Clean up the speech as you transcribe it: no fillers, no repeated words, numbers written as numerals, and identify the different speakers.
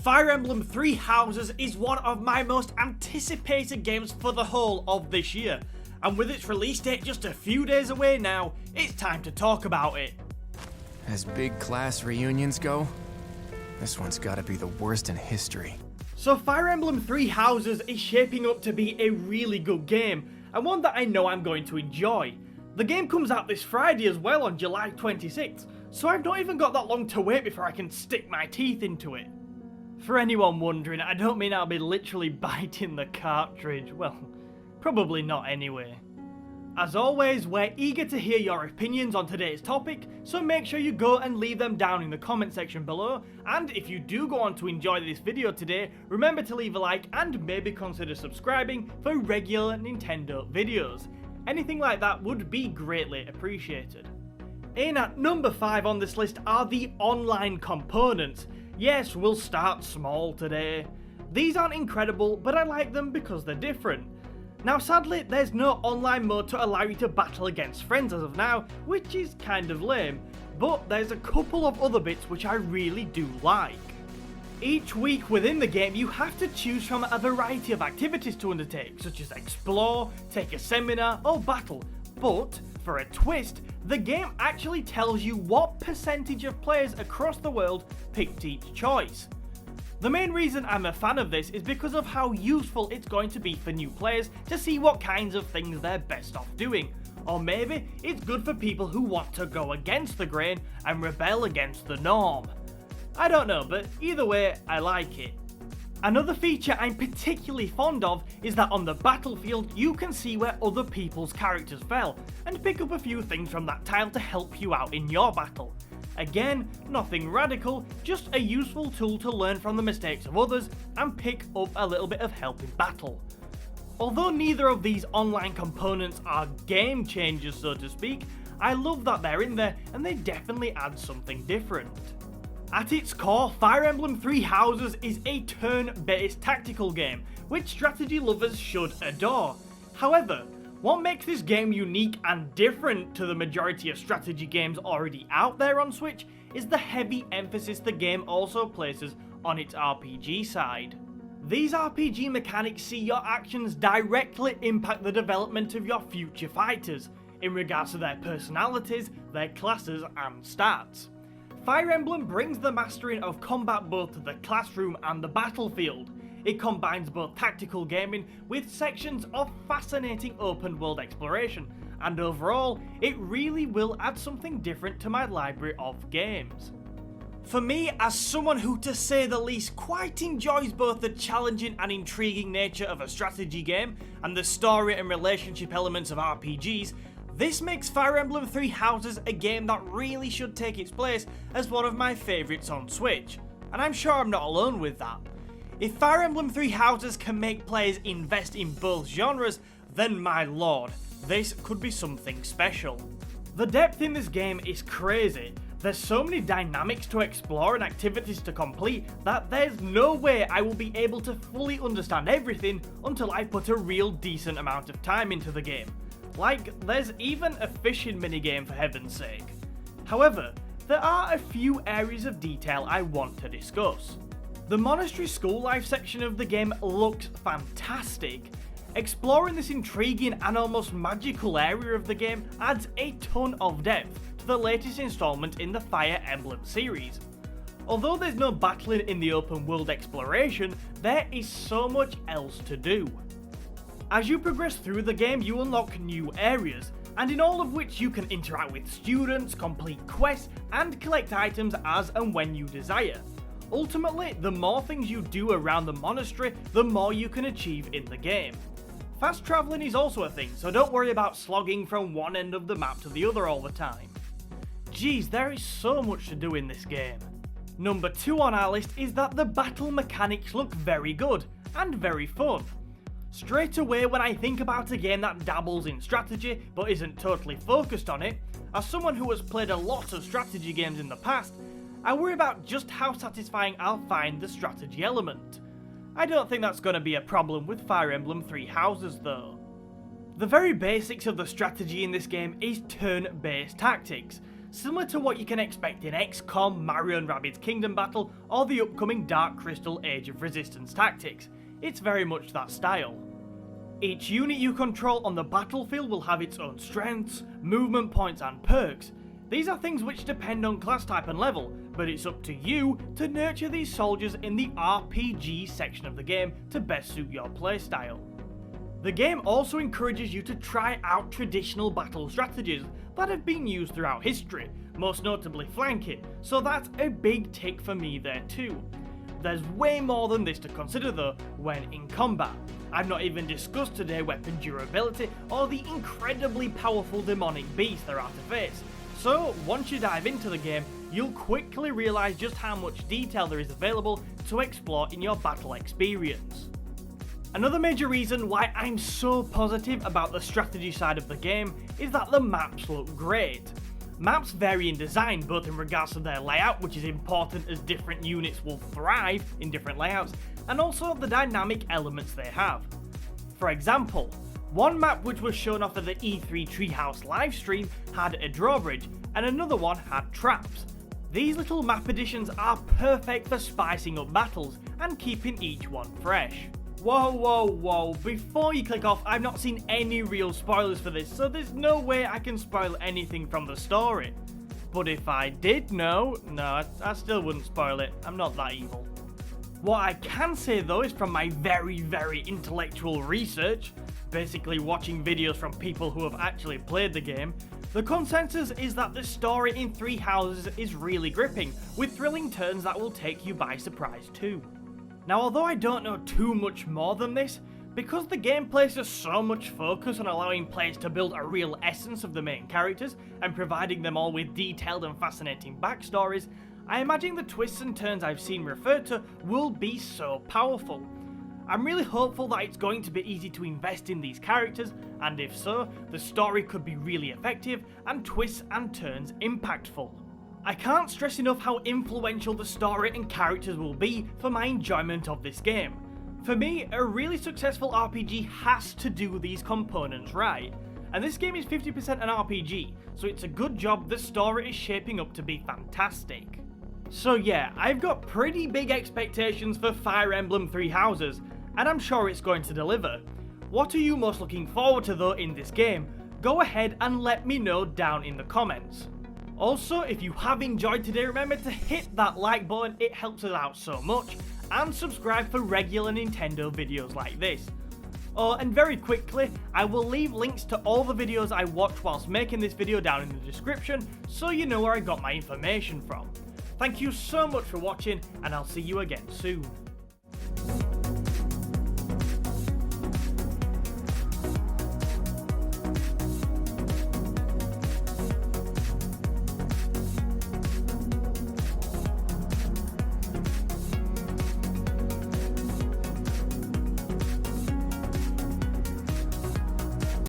Speaker 1: Fire Emblem Three Houses is one of my most anticipated games for the whole of this year, and with its release date just a few days away now, it's time to talk about it.
Speaker 2: As big class reunions go, this one's gotta be the worst in history.
Speaker 1: So Fire Emblem Three Houses is shaping up to be a really good game, and one that I know I'm going to enjoy. The game comes out this Friday as well on July 26th, so I've not even got that long to wait before I can stick my teeth into it. For anyone wondering, I don't mean I'll be literally biting the cartridge, well, probably not anyway. As always, we're eager to hear your opinions on today's topic, so make sure you go and leave them down in the comment section below, and if you do go on to enjoy this video today, remember to leave a like and maybe consider subscribing for regular Nintendo videos. Anything like that would be greatly appreciated. In at number 5 on this list are the online components. Yes, we'll start small today. These aren't incredible, but I like them because they're different. Now sadly, there's no online mode to allow you to battle against friends as of now, which is kind of lame, but there's a couple of other bits which I really do like. Each week within the game you have to choose from a variety of activities to undertake, such as explore, take a seminar, or battle, but for a twist, the game actually tells you what percentage of players across the world picked each choice. The main reason I'm a fan of this is because of how useful it's going to be for new players to see what kinds of things they're best off doing, or maybe it's good for people who want to go against the grain and rebel against the norm. I don't know, but either way, I like it. Another feature I'm particularly fond of is that on the battlefield you can see where other people's characters fell, and pick up a few things from that tile to help you out in your battle. Again, nothing radical, just a useful tool to learn from the mistakes of others and pick up a little bit of help in battle. Although neither of these online components are game changers so to speak, I love that they're in there and they definitely add something different. At its core, Fire Emblem Three Houses is a turn-based tactical game, which strategy lovers should adore. However, what makes this game unique and different to the majority of strategy games already out there on Switch is the heavy emphasis the game also places on its RPG side. These RPG mechanics see your actions directly impact the development of your future fighters, in regards to their personalities, their classes and stats. Fire Emblem brings the mastering of combat both to the classroom and the battlefield. It combines both tactical gaming with sections of fascinating open world exploration, and overall, it really will add something different to my library of games. For me, as someone who to say the least quite enjoys both the challenging and intriguing nature of a strategy game and the story and relationship elements of RPGs, this makes Fire Emblem Three Houses a game that really should take its place as one of my favourites on Switch, and I'm sure I'm not alone with that. If Fire Emblem Three Houses can make players invest in both genres, then my lord, this could be something special. The depth in this game is crazy. There's so many dynamics to explore and activities to complete that there's no way I will be able to fully understand everything until I put a real decent amount of time into the game. Like, there's even a fishing minigame for heaven's sake. However, there are a few areas of detail I want to discuss. The monastery school life section of the game looks fantastic. Exploring this intriguing and almost magical area of the game adds a ton of depth to the latest installment in the Fire Emblem series. Although there's no battling in the open world exploration, there is so much else to do. As you progress through the game, you unlock new areas, and in all of which you can interact with students, complete quests, and collect items as and when you desire. Ultimately, the more things you do around the monastery, the more you can achieve in the game. Fast travelling is also a thing, so don't worry about slogging from one end of the map to the other all the time. Geez, there is so much to do in this game. Number 2 on our list is that the battle mechanics look very good, and very fun. Straight away when I think about a game that dabbles in strategy but isn't totally focused on it, as someone who has played a lot of strategy games in the past, I worry about just how satisfying I'll find the strategy element. I don't think that's going to be a problem with Fire Emblem Three Houses though. The very basics of the strategy in this game is turn-based tactics, similar to what you can expect in XCOM, Mario and Rabbids Kingdom Battle, or the upcoming Dark Crystal Age of Resistance Tactics. It's very much that style. Each unit you control on the battlefield will have its own strengths, movement points and perks. These are things which depend on class type and level, but it's up to you to nurture these soldiers in the RPG section of the game to best suit your playstyle. The game also encourages you to try out traditional battle strategies that have been used throughout history, most notably flanking, so that's a big tick for me there too. There's way more than this to consider though when in combat. I've not even discussed today weapon durability or the incredibly powerful demonic beasts there are to face. So once you dive into the game, you'll quickly realise just how much detail there is available to explore in your battle experience. Another major reason why I'm so positive about the strategy side of the game is that the maps look great. Maps vary in design both in regards to their layout, which is important as different units will thrive in different layouts, and also the dynamic elements they have. For example, one map which was shown off at the E3 Treehouse livestream had a drawbridge, and another one had traps. These little map additions are perfect for spicing up battles and keeping each one fresh. Whoa, before you click off, I've not seen any real spoilers for this, so there's no way I can spoil anything from the story. But if I did know, no, I still wouldn't spoil it, I'm not that evil. What I can say though is from my very intellectual research, basically watching videos from people who have actually played the game, the consensus is that the story in Three Houses is really gripping, with thrilling turns that will take you by surprise too. Now although I don't know too much more than this, because the game places so much focus on allowing players to build a real essence of the main characters and providing them all with detailed and fascinating backstories, I imagine the twists and turns I've seen referred to will be so powerful. I'm really hopeful that it's going to be easy to invest in these characters, and if so, the story could be really effective and twists and turns impactful. I can't stress enough how influential the story and characters will be for my enjoyment of this game. For me, a really successful RPG has to do these components right, and this game is 50% an RPG, so it's a good job the story is shaping up to be fantastic. So yeah, I've got pretty big expectations for Fire Emblem Three Houses, and I'm sure it's going to deliver. What are you most looking forward to though in this game? Go ahead and let me know down in the comments. Also, if you have enjoyed today, remember to hit that like button, it helps us out so much, and subscribe for regular Nintendo videos like this. Oh, and very quickly, I will leave links to all the videos I watched whilst making this video down in the description, so you know where I got my information from. Thank you so much for watching, and I'll see you again soon.